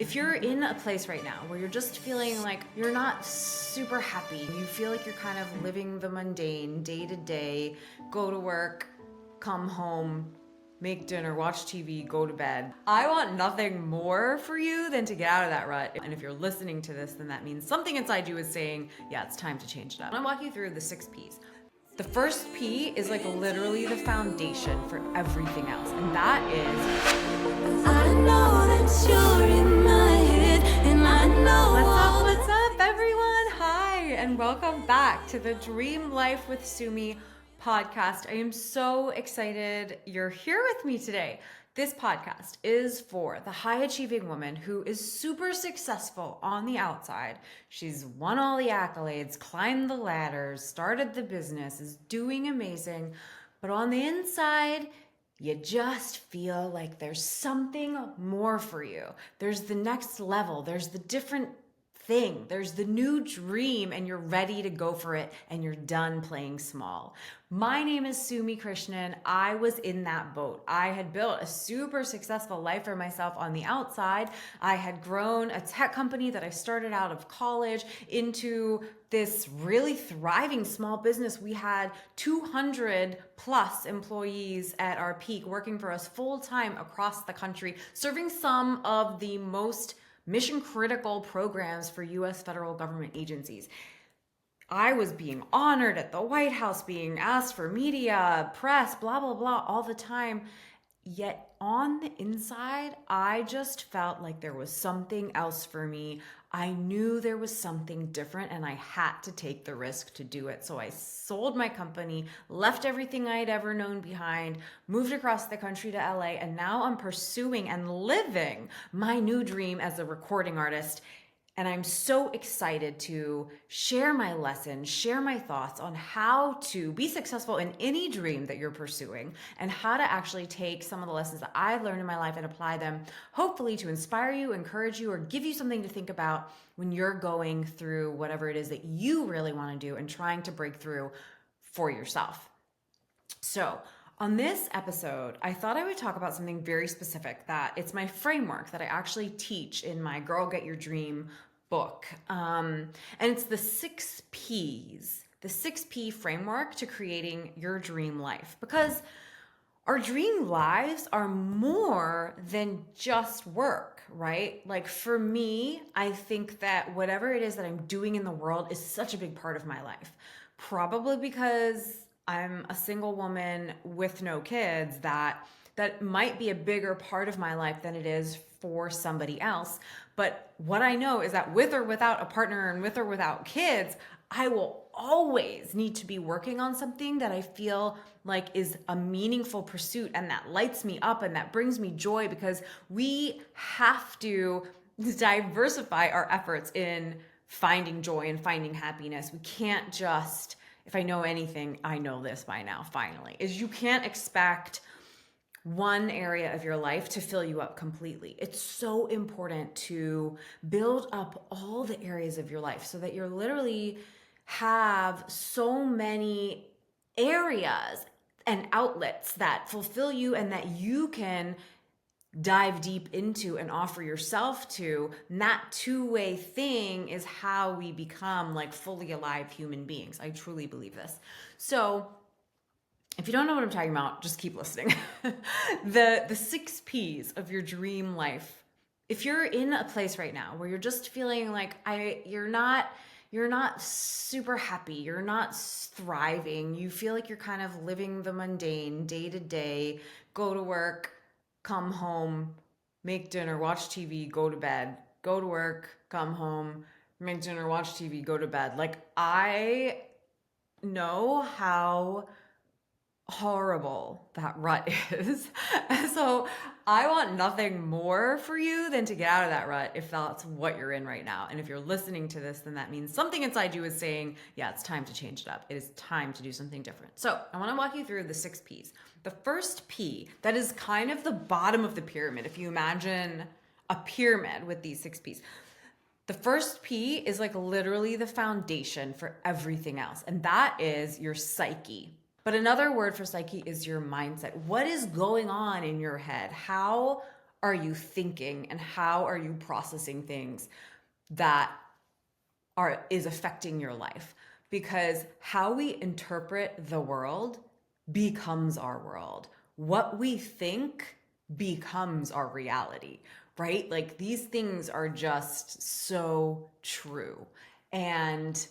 If you're in a place right now where you're just feeling like you're not super happy, you feel like you're kind of living the mundane day to day, go to work, come home, make dinner, watch TV, go to bed. I want nothing more for you than to get out of that rut. And if you're listening to this, then that means something inside you is saying, yeah, it's time to change it up. I'm gonna walk you through the 6 P's. The first P is like literally the foundation for everything else, and that is I know that you're in my head, and I know. What's up, everyone? Hi, and welcome back to the Dream Life with Sumi podcast. I am so excited you're here with me today. This podcast is for the high-achieving woman who is super successful on the outside. She's won all the accolades, climbed the ladders, started the business, is doing amazing. But on the inside, you just feel like there's something more for you. There's the next level. There's the different thing. There's the new dream, and you're ready to go for it, and you're done playing small. My name is Sumi Krishnan. I was in that boat. I had built a super successful life for myself on the outside. I had grown a tech company that I started out of college into this really thriving small business. We had 200 plus employees at our peak working for us full time across the country, serving some of the most mission critical programs for US federal government agencies. I was being honored at the White House, being asked for media, press, blah, blah, blah, all the time. Yet on the inside, I just felt like there was something else for me. I knew there was something different, and I had to take the risk to do it. So I sold my company, left everything I'd ever known behind, moved across the country to LA, and now I'm pursuing and living my new dream as a recording artist. And I'm so excited to share my lessons, share my thoughts on how to be successful in any dream that you're pursuing, and how to actually take some of the lessons that I've learned in my life and apply them, hopefully to inspire you, encourage you, or give you something to think about when you're going through whatever it is that you really want to do and trying to break through for yourself. So, on this episode, I thought I would talk about something very specific that it's my framework that I actually teach in my Girl Get Your Dream book. And it's the 6 P's, the 6P framework to creating your dream life. Because our dream lives are more than just work, right? Like for me, I think that whatever it is that I'm doing in the world is such a big part of my life. Probably because I'm a single woman with no kids, that might be a bigger part of my life than it is for somebody else. But what I know is that with or without a partner and with or without kids, I will always need to be working on something that I feel like is a meaningful pursuit and that lights me up and that brings me joy, because we have to diversify our efforts in finding joy and finding happiness. We can't just, if I know anything, I know this by now, finally, is you can't expect one area of your life to fill you up completely. It's so important to build up all the areas of your life so that you're literally have so many areas and outlets that fulfill you and that you can dive deep into and offer yourself to. And that two-way thing is how we become like fully alive human beings. I truly believe this. So if you don't know what I'm talking about, just keep listening. The 6 P's of your dream life. If you're in a place right now where you're just feeling like you're not super happy, you're not thriving, you feel like you're kind of living the mundane day to day, go to work, come home, make dinner, watch TV, go to bed, go to work, come home, make dinner, watch TV, go to bed. Like, I know how horrible that rut is. So I want nothing more for you than to get out of that rut if that's what you're in right now. And if you're listening to this, then that means something inside you is saying, yeah, it's time to change it up. It is time to do something different. So I want to walk you through the 6 P's. The first P, that is kind of the bottom of the pyramid. If you imagine a pyramid with these 6 P's, the first P is like literally the foundation for everything else. And that is your psyche. But another word for psyche is your mindset. What is going on in your head? How are you thinking and how are you processing things that is affecting your life? Because how we interpret the world becomes our world. What we think becomes our reality, right? Like these things are just so true. And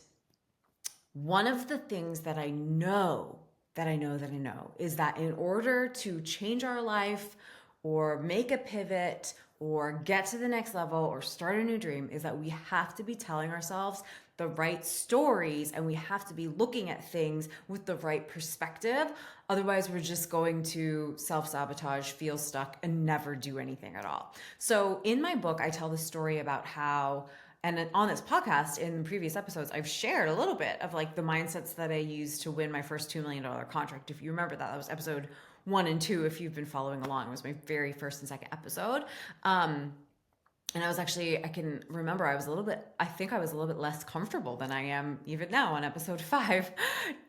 one of the things that I know is that in order to change our life or make a pivot or get to the next level or start a new dream is that we have to be telling ourselves the right stories and we have to be looking at things with the right perspective. Otherwise, we're just going to self-sabotage, feel stuck, and never do anything at all. So in my book, I tell the story about how, and on this podcast in previous episodes, I've shared a little bit of like the mindsets that I used to win my first $2 million contract. If you remember that was episode 1 and 2. If you've been following along, it was my very first and second episode. And I was actually, I can remember I think I was a little bit less comfortable than I am even now on episode 5,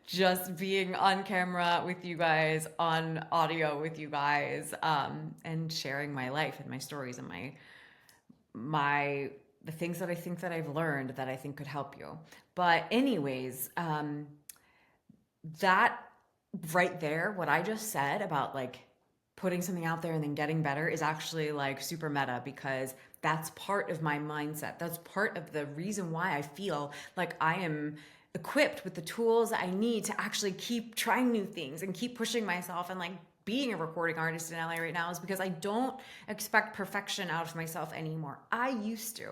just being on camera with you guys, on audio with you guys, and sharing my life and my stories and the things that I think that I've learned that I think could help you. But anyways, that right there, what I just said about like putting something out there and then getting better is actually like super meta, because that's part of my mindset. That's part of the reason why I feel like I am equipped with the tools I need to actually keep trying new things and keep pushing myself. And like being a recording artist in LA right now is because I don't expect perfection out of myself anymore. I used to,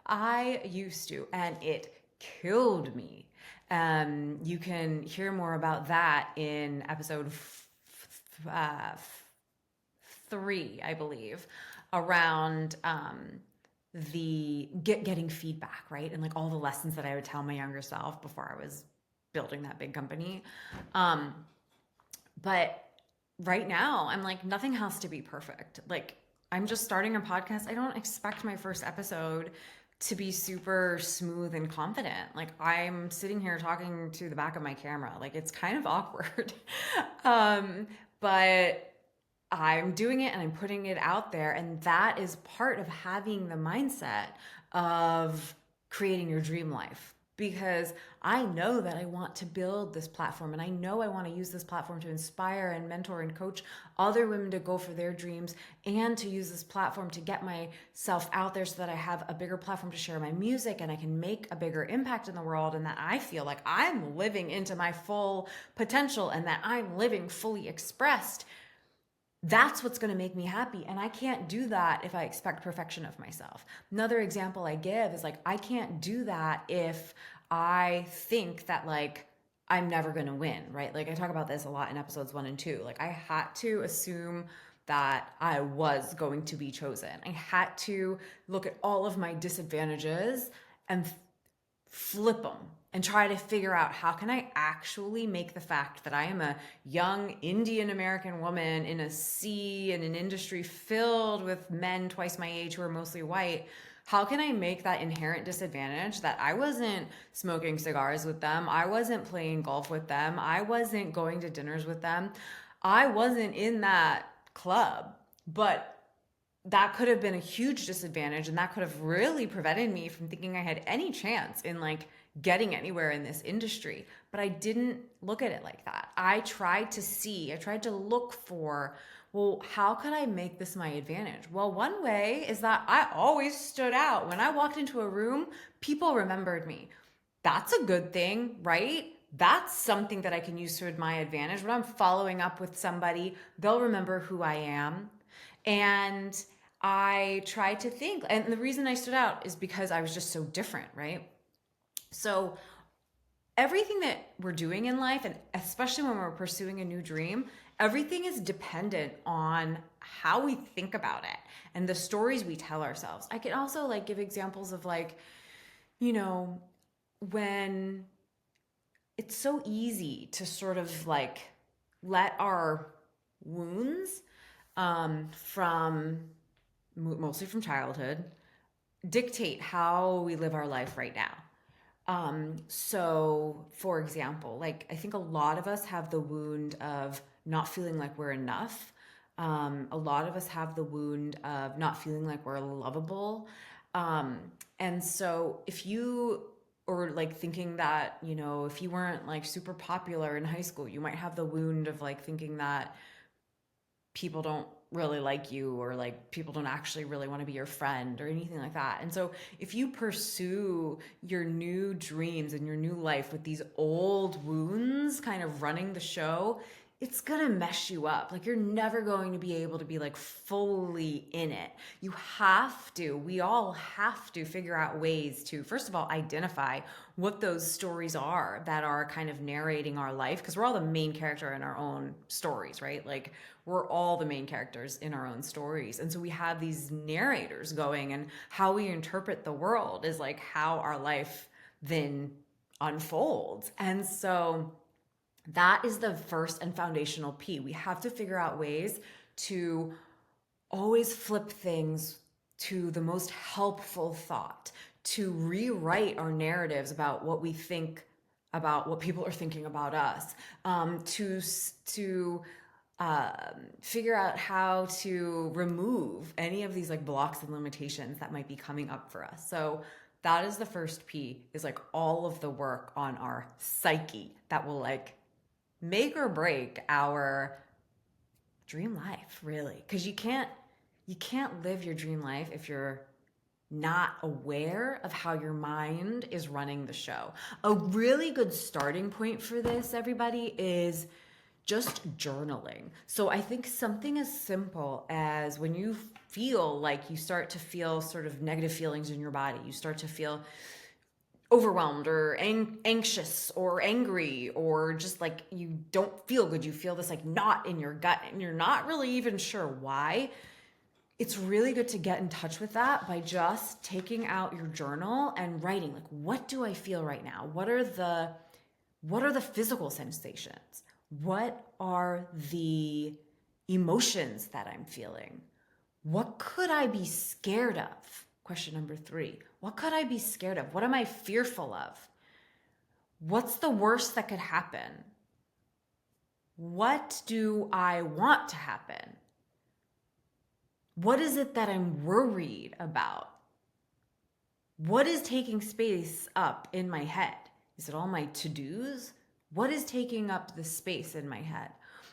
and it killed me. You can hear more about that in episode 3, I believe, around the getting feedback, right? And like all the lessons that I would tell my younger self before I was building that big company. But right now, I'm like, nothing has to be perfect. Like, I'm just starting a podcast. I don't expect my first episode to be super smooth and confident. Like, I'm sitting here talking to the back of my camera. Like, it's kind of awkward. But I'm doing it and I'm putting it out there. And that is part of having the mindset of creating your dream life. Because I know that I want to build this platform, and I know I want to use this platform to inspire and mentor and coach other women to go for their dreams, and to use this platform to get myself out there so that I have a bigger platform to share my music and I can make a bigger impact in the world, and that I feel like I'm living into my full potential and that I'm living fully expressed. That's what's going to make me happy. And I can't do that if I expect perfection of myself. Another example I give is like, I can't do that if I think that like I'm never going to win, right? Like I talk about this a lot in episodes 1 and 2. Like I had to assume that I was going to be chosen. I had to look at all of my disadvantages and flip them and try to figure out how can I actually make the fact that I am a young Indian American woman in an industry filled with men twice my age who are mostly white. How can I make that inherent disadvantage that I wasn't smoking cigars with them, I wasn't playing golf with them, I wasn't going to dinners with them, I wasn't in that club, but that could have been a huge disadvantage, and that could have really prevented me from thinking I had any chance in like getting anywhere in this industry. But I didn't look at it like that. I tried to look for, well, how could I make this my advantage? Well, one way is that I always stood out. When I walked into a room, people remembered me. That's a good thing, right? That's something that I can use to my advantage. When I'm following up with somebody, they'll remember who I am. And I tried to think, and the reason I stood out is because I was just so different, right? So everything that we're doing in life, and especially when we're pursuing a new dream, everything is dependent on how we think about it and the stories we tell ourselves. I can also like give examples of like, you know, when it's so easy to sort of like let our wounds from mostly from childhood dictate how we live our life right now. So for example, like I think a lot of us have the wound of not feeling like we're enough, A lot of us have the wound of not feeling like we're lovable. Um, and so if you, or like thinking that, you know, if you weren't like super popular in high school, you might have the wound of like thinking that people don't really like you, or like people don't actually really want to be your friend or anything like that. And so if you pursue your new dreams and your new life with these old wounds kind of running the show, it's gonna mess you up. Like you're never going to be able to be like fully in it. You have to, we all have to figure out ways to, first of all, identify what those stories are that are kind of narrating our life, because we're all the main character in our own stories, right? Like we're all the main characters in our own stories. And so we have these narrators going, and how we interpret the world is like how our life then unfolds. And so that is the first and foundational P. We have to figure out ways to always flip things to the most helpful thought, to rewrite our narratives about what we think about what people are thinking about us, to figure out how to remove any of these like blocks and limitations that might be coming up for us. So that is the first P, is like all of the work on our psyche that will like make or break our dream life, really. Because you can't live your dream life if you're not aware of how your mind is running the show. A really good starting point for this, everybody, is just journaling. So I think something as simple as when you feel like you start to feel sort of negative feelings in your body, you start to feel overwhelmed or anxious or angry, or just like you don't feel good, you feel this like knot in your gut and you're not really even sure why, it's really good to get in touch with that by just taking out your journal and writing, like, what do I feel right now? What are the physical sensations? What are the emotions that I'm feeling? What could I be scared of? Question number 3. What could I be scared of? What am I fearful of? What's the worst that could happen? What do I want to happen? What is it that I'm worried about? What is taking space up in my head? Is it all my to-dos? What is taking up the space in my head?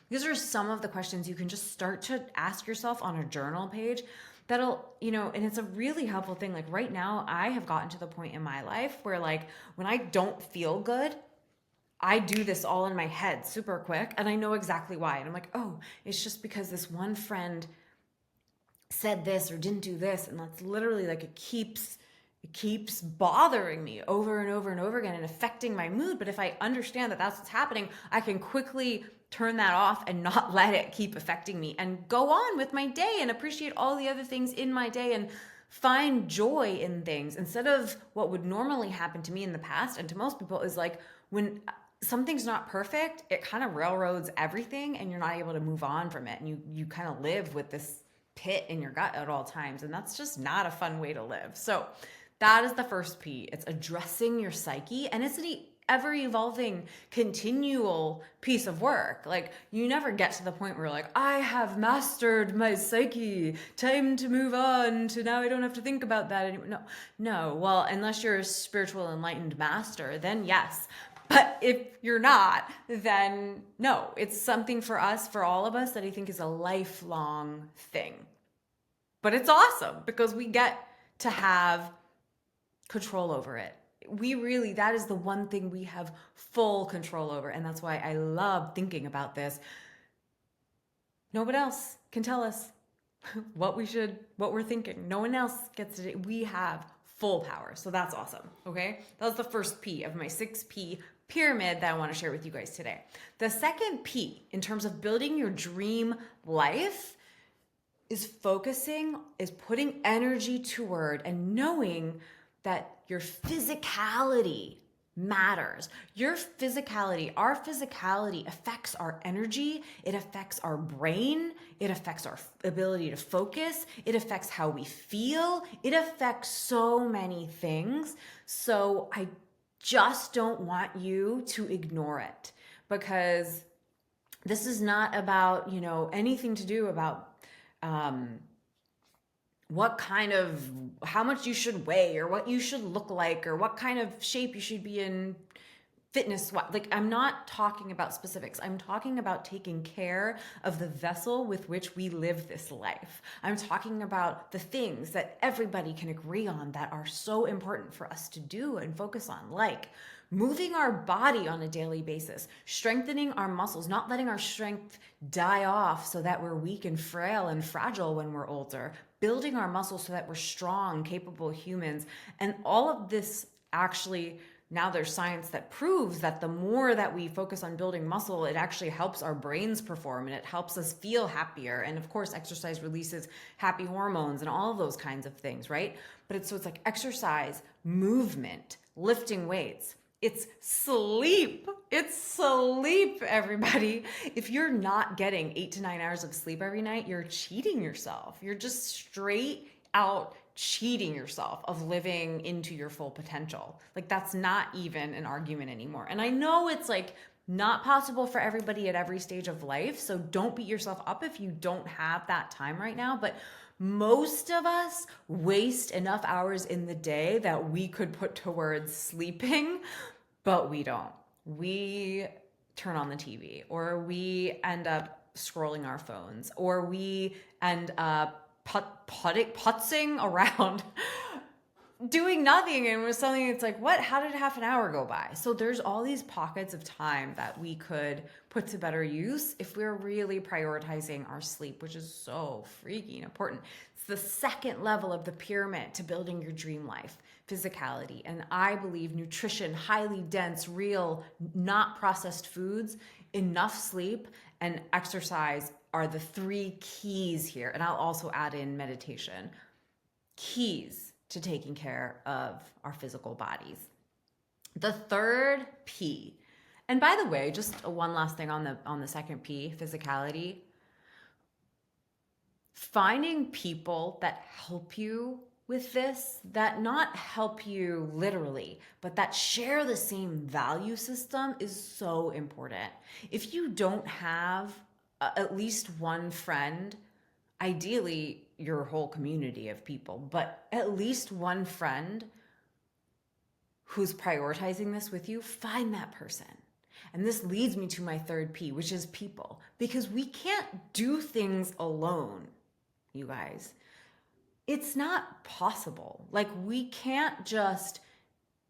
These are some of the questions you can just start to ask yourself on a journal page that'll, you know, and it's a really helpful thing. Like right now, I have gotten to the point in my life where like when I don't feel good, I do this all in my head super quick and I know exactly why. And I'm like, oh, it's just because this one friend said this or didn't do this. And that's literally like it keeps bothering me over and over and over again and affecting my mood. But if I understand that that's what's happening, I can quickly turn that off and not let it keep affecting me and go on with my day and appreciate all the other things in my day and find joy in things, instead of what would normally happen to me in the past and to most people is like when something's not perfect, it kind of railroads everything and you're not able to move on from it. And you kind of live with this pit in your gut at all times. And that's just not a fun way to live. So that is the first P. It's addressing your psyche, and it's an ever evolving, continual piece of work. Like you never get to the point where you're like, I have mastered my psyche. Time to move on to now I don't have to think about that anymore. No. Well, unless you're a spiritual enlightened master, then yes. But if you're not, then no. It's something for us, for all of us, that I think is a lifelong thing. But it's awesome because we get to have control over it. That is the one thing we have full control over. And that's why I love thinking about this. Nobody else can tell us what we're thinking. No one else gets to, we have full power. So that's awesome. Okay. That was the first P of my 6P pyramid that I want to share with you guys today. The second P in terms of building your dream life is putting energy toward and knowing that your physicality matters. Our physicality affects our energy. It affects our brain. It affects our ability to focus. It affects how we feel. It affects so many things. So I just don't want you to ignore it, because This is not about, anything to do about what kind of, how much you should weigh or what you should look like or what kind of shape you should be in fitness. Like, I'm not talking about specifics. I'm talking about taking care of the vessel with which we live this life. I'm talking about the things that everybody can agree on that are so important for us to do and focus on, like moving our body on a daily basis, strengthening our muscles, not letting our strength die off so that we're weak and frail and fragile when we're older, building our muscles so that we're strong, capable humans. And all of this, actually, now there's science that proves that the more that we focus on building muscle, it actually helps our brains perform and it helps us feel happier. And of course, exercise releases happy hormones and all of those kinds of things, right? But it's like exercise, movement, lifting weights. It's sleep. It's sleep, everybody. If you're not getting 8 to 9 hours of sleep every night, you're cheating yourself. You're just straight out cheating yourself of living into your full potential. Like, that's not even an argument anymore. And I know it's like not possible for everybody at every stage of life. So don't beat yourself up if you don't have that time right now. But most of us waste enough hours in the day that we could put towards sleeping, but we don't. We turn on the TV, or we end up scrolling our phones, or we end up putzing around doing nothing, and it was something that's like, what, how did half an hour go by? So there's all these pockets of time that we could put to better use if we're really prioritizing our sleep, which is so freaking important. It's the second level of the pyramid to building your dream life: physicality. And I believe nutrition, highly dense, real, not processed foods, enough sleep, and exercise are the 3 keys here. And I'll also add in meditation. Keys to taking care of our physical bodies. The third P, and by the way, just one last thing on the second P, physicality. Finding people that help you with this, that not help you literally, but that share the same value system, is so important. If you don't have at least one friend, ideally your whole community of people, but at least one friend who's prioritizing this with you, find that person. And this leads me to my third P, which is people, because we can't do things alone, you guys. It's not possible. Like, we can't just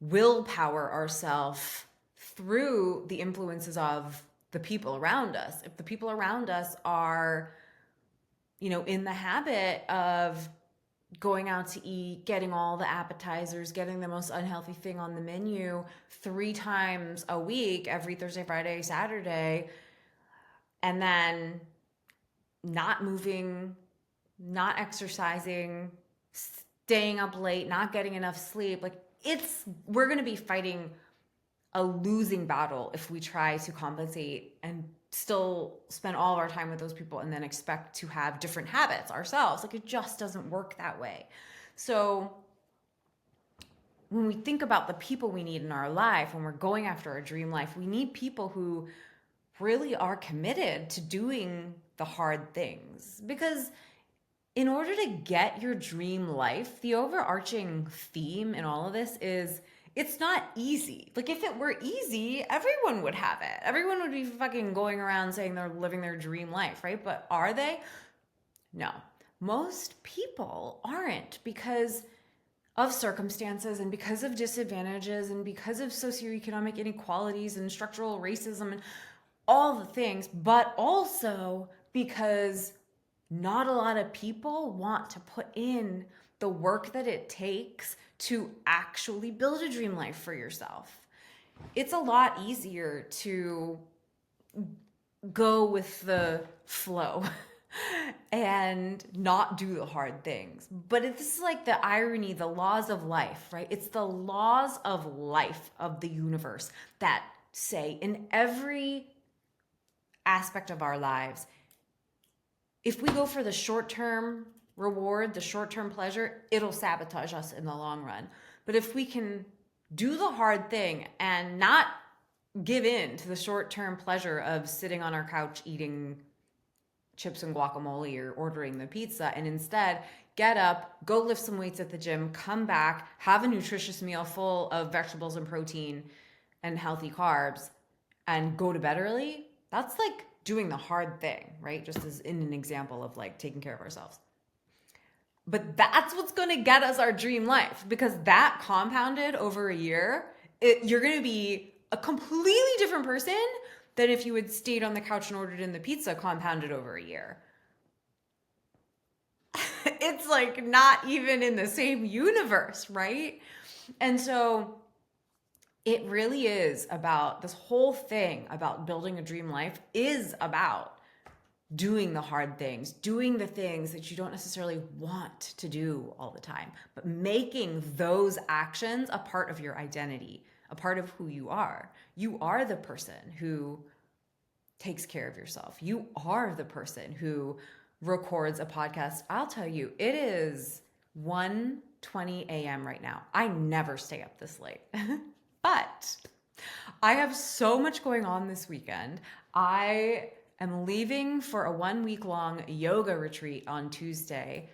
willpower ourselves through the influences of the people around us. If the people around us are, in the habit of going out to eat, getting all the appetizers, getting the most unhealthy thing on the menu 3 times a week, every Thursday, Friday, Saturday, and then not moving, not exercising, staying up late, not getting enough sleep, like, we're going to be fighting a losing battle if we try to compensate and still spend all of our time with those people and then expect to have different habits ourselves. Like, it just doesn't work that way. So when we think about the people we need in our life, when we're going after a dream life, we need people who really are committed to doing the hard things. Because in order to get your dream life, the overarching theme in all of this is, it's not easy. Like, if it were easy, everyone would have it. Everyone would be fucking going around saying they're living their dream life, right? But are they? No. Most people aren't, because of circumstances and because of disadvantages and because of socioeconomic inequalities and structural racism and all the things, but also because not a lot of people want to put in the work that it takes to actually build a dream life for yourself. It's a lot easier to go with the flow and not do the hard things. But this is like the irony, the laws of life, right? It's the laws of life, of the universe, that say in every aspect of our lives, if we go for the short-term reward, the short-term pleasure, it'll sabotage us in the long run. But if we can do the hard thing and not give in to the short-term pleasure of sitting on our couch eating chips and guacamole or ordering the pizza, and instead get up, go lift some weights at the gym, come back, have a nutritious meal full of vegetables and protein and healthy carbs, and go to bed early. That's like doing the hard thing, right? Just as in an example of like taking care of ourselves. But that's what's going to get us our dream life, because that compounded over a year, you're going to be a completely different person than if you had stayed on the couch and ordered in the pizza compounded over a year. It's like not even in the same universe, right? And so it really is about this whole thing about building a dream life is about doing the hard things, doing the things that you don't necessarily want to do all the time, but making those actions a part of your identity, a part of who you are. You are the person who takes care of yourself. You are the person who records a podcast. I'll tell you, it is 1:20 a.m. right now. I never stay up this late, but I have so much going on this weekend. I am leaving for a 1 week long yoga retreat on Tuesday.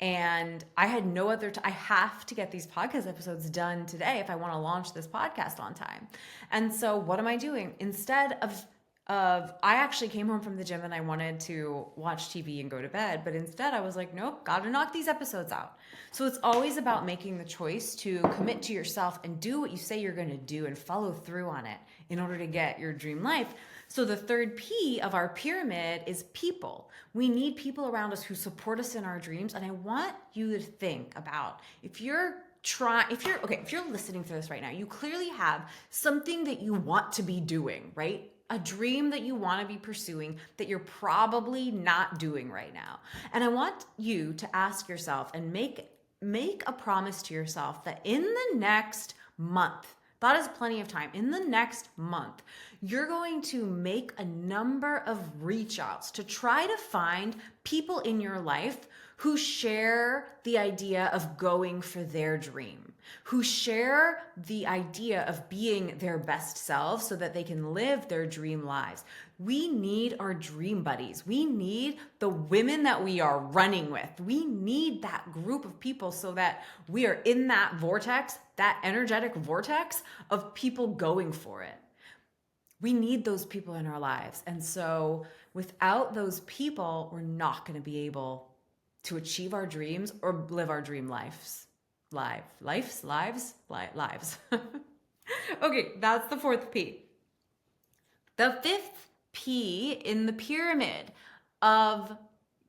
And I had no other I have to get these podcast episodes done today if I want to launch this podcast on time. And so what am I doing? Instead of I actually came home from the gym and I wanted to watch TV and go to bed, but instead I was like, nope, gotta knock these episodes out. So it's always about making the choice to commit to yourself and do what you say you're gonna do and follow through on it in order to get your dream life. So the third P of our pyramid is people. We need people around us who support us in our dreams. And I want you to think about if you're listening to this right now, you clearly have something that you want to be doing, right? A dream that you want to be pursuing that you're probably not doing right now. And I want you to ask yourself and make a promise to yourself that in the next month, that is plenty of time. In the next month, you're going to make a number of reach outs to try to find people in your life who share the idea of going for their dream, who share the idea of being their best selves so that they can live their dream lives. We need our dream buddies. We need the women that we are running with. We need that group of people so that we are in that vortex, that energetic vortex of people going for it. We need those people in our lives. And so without those people, we're not going to be able to achieve our dreams or live our dream lives. Lives. Okay, that's the fourth P. The fifth P in the pyramid of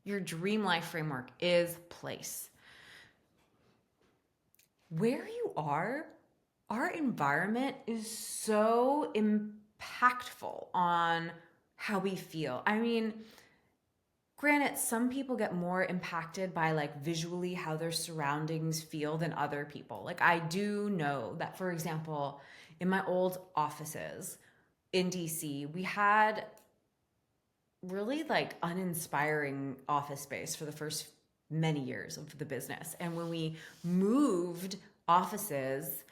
your dream life framework is place. Where you are, our environment is so impactful on how we feel. I mean, granted, some people get more impacted by like visually how their surroundings feel than other people. Like I do know that, for example, in my old offices in DC, we had really like uninspiring office space for the first many years of the business. And when we moved offices,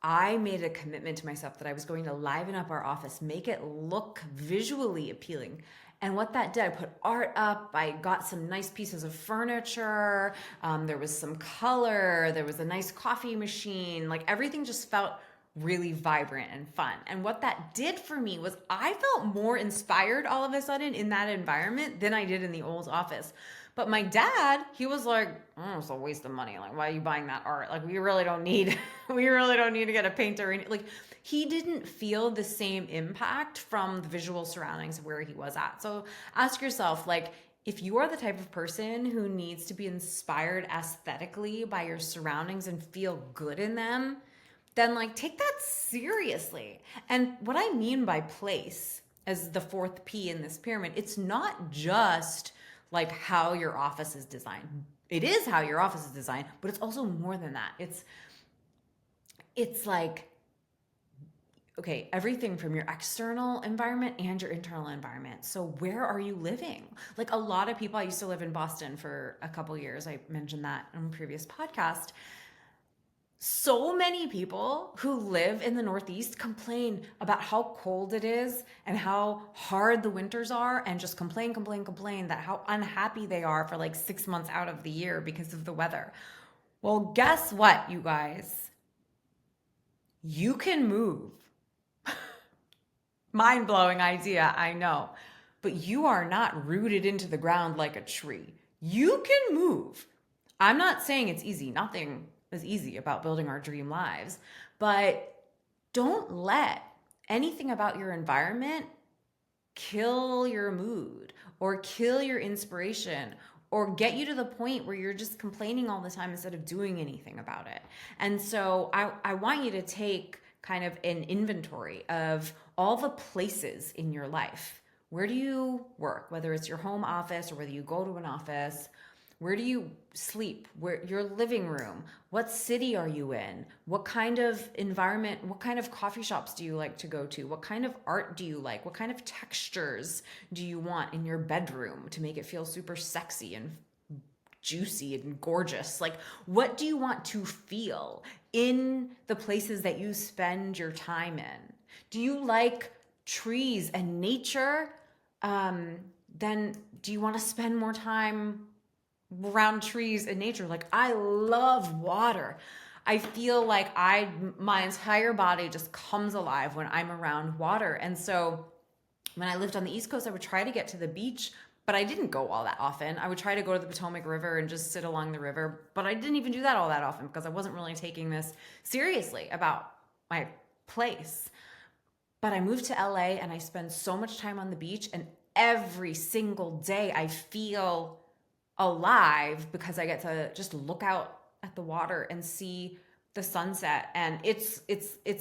I made a commitment to myself that I was going to liven up our office, make it look visually appealing. And what that did, I put art up, I got some nice pieces of furniture, there was some color, there was a nice coffee machine, like everything just felt really vibrant and fun. And what that did for me was I felt more inspired all of a sudden in that environment than I did in the old office. But my dad, he was like, oh, it's a waste of money. Like, why are you buying that art? Like, we really don't need to get a painter. Like, he didn't feel the same impact from the visual surroundings of where he was at. So ask yourself, like, if you are the type of person who needs to be inspired aesthetically by your surroundings and feel good in them, then like take that seriously. And what I mean by place as the fourth P in this pyramid, it's not just like how your office is designed. It is how your office is designed, but it's also more than that. It's like, okay, everything from your external environment and your internal environment. So where are you living? Like a lot of people, I used to live in Boston for a couple years. I mentioned that in a previous podcast. So many people who live in the Northeast complain about how cold it is and how hard the winters are, and just complain that how unhappy they are for like 6 months out of the year because of the weather. Well, guess what, you guys? You can move. Mind-blowing idea, I know. But you are not rooted into the ground like a tree. You can move. I'm not saying it's easy. Nothing is easy about building our dream lives. But don't let anything about your environment kill your mood or kill your inspiration or get you to the point where you're just complaining all the time instead of doing anything about it. And so I want you to take kind of an inventory of all the places in your life. Where do you work? Whether it's your home office or whether you go to an office, where do you sleep? Where your living room? What city are you in? What kind of environment, what kind of coffee shops do you like to go to? What kind of art do you like? What kind of textures do you want in your bedroom to make it feel super sexy and juicy and gorgeous? Like, what do you want to feel in the places that you spend your time in? Do you like trees and nature? Then do you want to spend more time around trees and nature? Like, I love water. I feel like my entire body just comes alive when I'm around water. And so when I lived on the East Coast, I would try to get to the beach, but I didn't go all that often. I would try to go to the Potomac River and just sit along the river, but I didn't even do that all that often because I wasn't really taking this seriously about my place. But I moved to LA and I spend so much time on the beach, and every single day I feel alive because I get to just look out at the water and see the sunset. And it's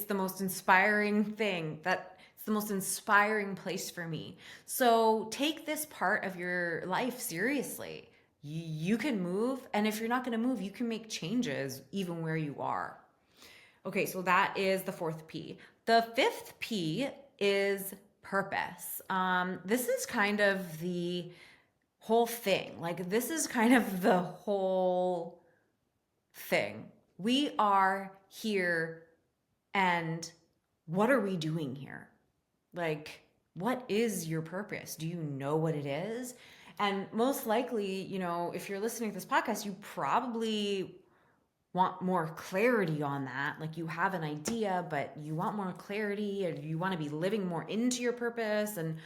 the most inspiring thing. It's the most inspiring place for me. So take this part of your life seriously. You can move, and if you're not going to move, you can make changes even where you are. Okay, so that is the fourth P. The fifth P is purpose. This is kind of the whole thing. Like, this is kind of the whole thing. We are here, and what are we doing here? Like, what is your purpose? Do you know what it is? And most likely, if you're listening to this podcast, you probably want more clarity on that. Like, you have an idea, but you want more clarity, or you want to be living more into your purpose. And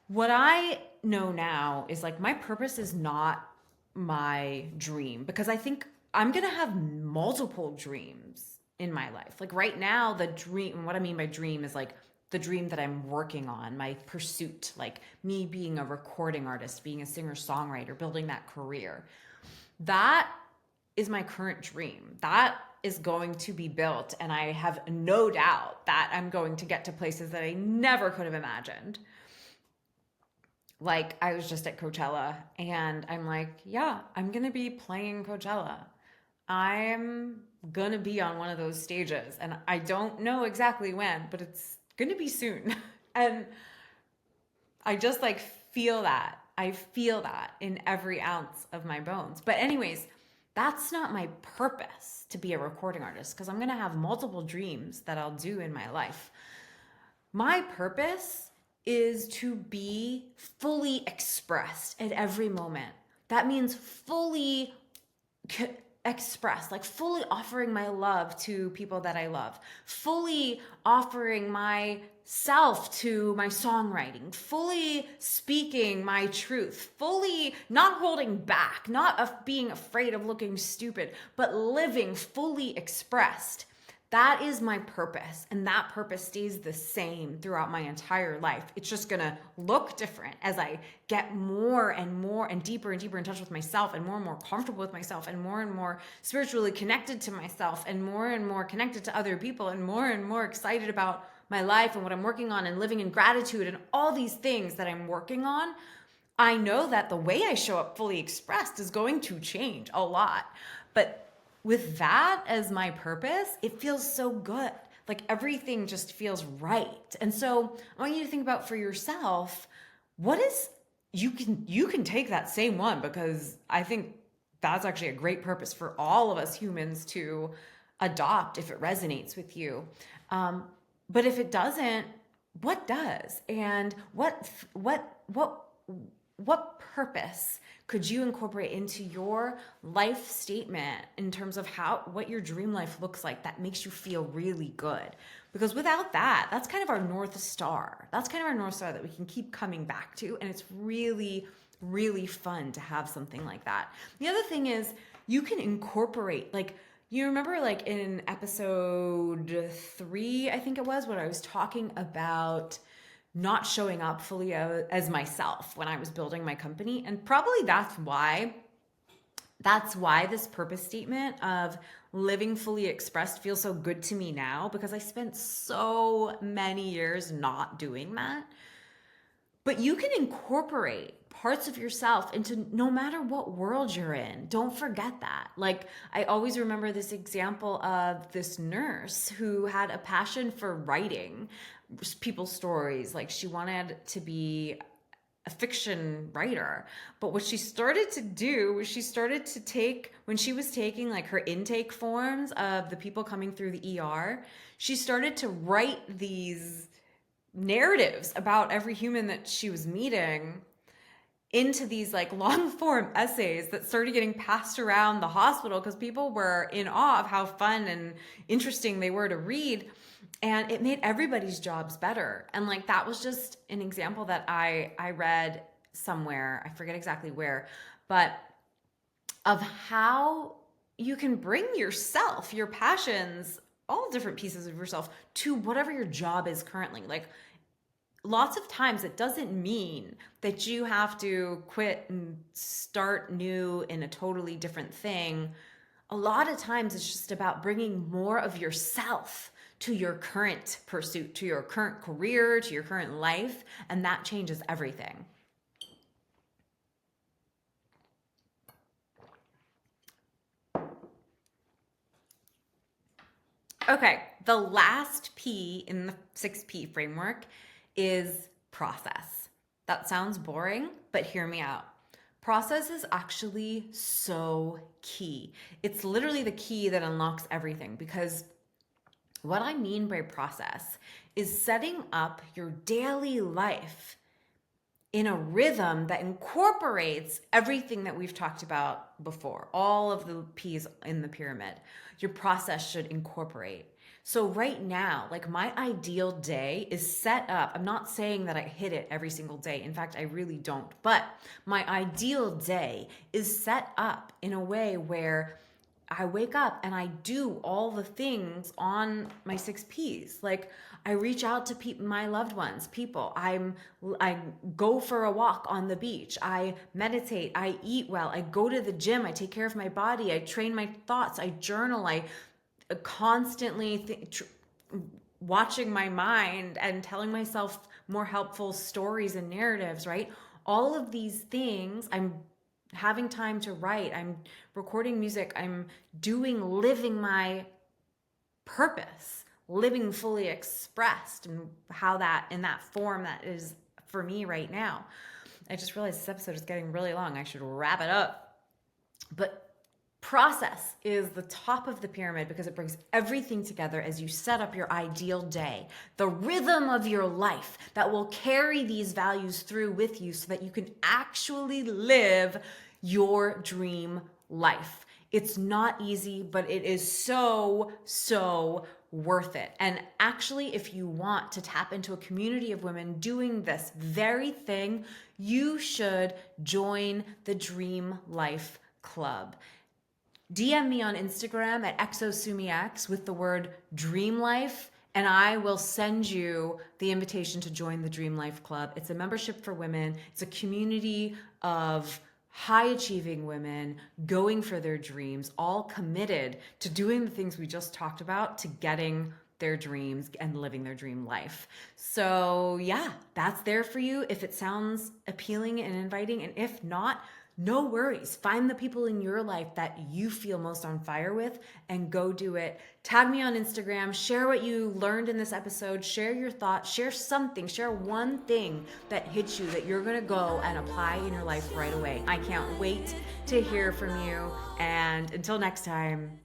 what I know now is, like, my purpose is not my dream, because I think I'm going to have multiple dreams in my life. Like, right now, the dream, what I mean by dream is like the dream that I'm working on, my pursuit, like me being a recording artist, being a singer-songwriter, building that career. That is my current dream. That is going to be built, and I have no doubt that I'm going to get to places that I never could have imagined. Like, I was just at Coachella, and I'm like, yeah, I'm going to be playing Coachella. I'm going to be on one of those stages, and I don't know exactly when, but it's going to be soon. And I just like feel that. I feel that in every ounce of my bones. But anyways, that's not my purpose to be a recording artist, because I'm going to have multiple dreams that I'll do in my life. My purpose is to be fully expressed at every moment. That means fully expressed, like fully offering my love to people that I love, fully offering myself to my songwriting, fully speaking my truth, fully not holding back, not being afraid of looking stupid, but living fully expressed. That is my purpose, and that purpose stays the same throughout my entire life. It's just gonna look different as I get more and more and deeper in touch with myself, and more comfortable with myself, and more spiritually connected to myself, and more connected to other people, and more excited about my life and what I'm working on, and living in gratitude and all these things that I'm working on. I know that the way I show up fully expressed is going to change a lot, but with that as my purpose, it feels so good. Like, everything just feels right. And so I want you to think about for yourself, what is, you can take that same one, because I think that's actually a great purpose for all of us humans to adopt if it resonates with you. But if it doesn't, what does? And what purpose could you incorporate into your life statement in terms of what your dream life looks like that makes you feel really good? Because without that, that's kind of our North Star. That's kind of our North Star that we can keep coming back to. And it's really, really fun to have something like that. The other thing is you can incorporate, like, you remember like in episode 3, I think it was, when I was talking about not showing up fully as myself when I was building my company. And probably that's why this purpose statement of living fully expressed feels so good to me now, because I spent so many years not doing that. But you can incorporate parts of yourself into no matter what world you're in. Don't forget that. Like, I always remember this example of this nurse who had a passion for writing people's stories. Like, she wanted to be a fiction writer. But what she started to do was she started to take, when she was taking like her intake forms of the people coming through the ER, she started to write these narratives about every human that she was meeting into these like long form essays that started getting passed around the hospital because people were in awe of how fun and interesting they were to read. And it made everybody's jobs better. And like, that was just an example that I read somewhere, I forget exactly where, but of how you can bring yourself, your passions, all different pieces of yourself to whatever your job is currently. Like, lots of times it doesn't mean that you have to quit and start new in a totally different thing. A lot of times it's just about bringing more of yourself to your current pursuit, to your current career, to your current life, and that changes everything. Okay, the last P in the 6P framework is process. That sounds boring, but hear me out. Process is actually so key. It's literally the key that unlocks everything, because what I mean by process is setting up your daily life in a rhythm that incorporates everything that we've talked about before, all of the P's in the pyramid. Your process should incorporate. So right now, like, my ideal day is set up. I'm not saying that I hit it every single day. In fact, I really don't. But my ideal day is set up in a way where I wake up and I do all the things on my 6Ps. Like, I reach out to my loved ones, people. I go for a walk on the beach. I meditate. I eat well. I go to the gym. I take care of my body. I train my thoughts. I journal. I constantly watching my mind and telling myself more helpful stories and narratives, right? All of these things, I'm having time to write, I'm recording music, I'm living my purpose, living fully expressed, and how that, in that form, that is for me right now. I just realized this episode is getting really long. I should wrap it up. But process is the top of the pyramid because it brings everything together as you set up your ideal day, the rhythm of your life that will carry these values through with you so that you can actually live your dream life. It's not easy, but it is so, so worth it. And actually, if you want to tap into a community of women doing this very thing, you should join the Dream Life Club. DM me on Instagram at exosumix with the word Dream Life, and I will send you the invitation to join the Dream Life Club. It's a membership for women. It's a community of high-achieving women going for their dreams, all committed to doing the things we just talked about, to getting their dreams and living their dream life. So yeah, that's there for you if it sounds appealing and inviting. And if not, no worries. Find the people in your life that you feel most on fire with and go do it. Tag me on Instagram. Share what you learned in this episode. Share your thoughts. Share something. Share one thing that hits you that you're going to go and apply in your life right away. I can't wait to hear from you. And until next time,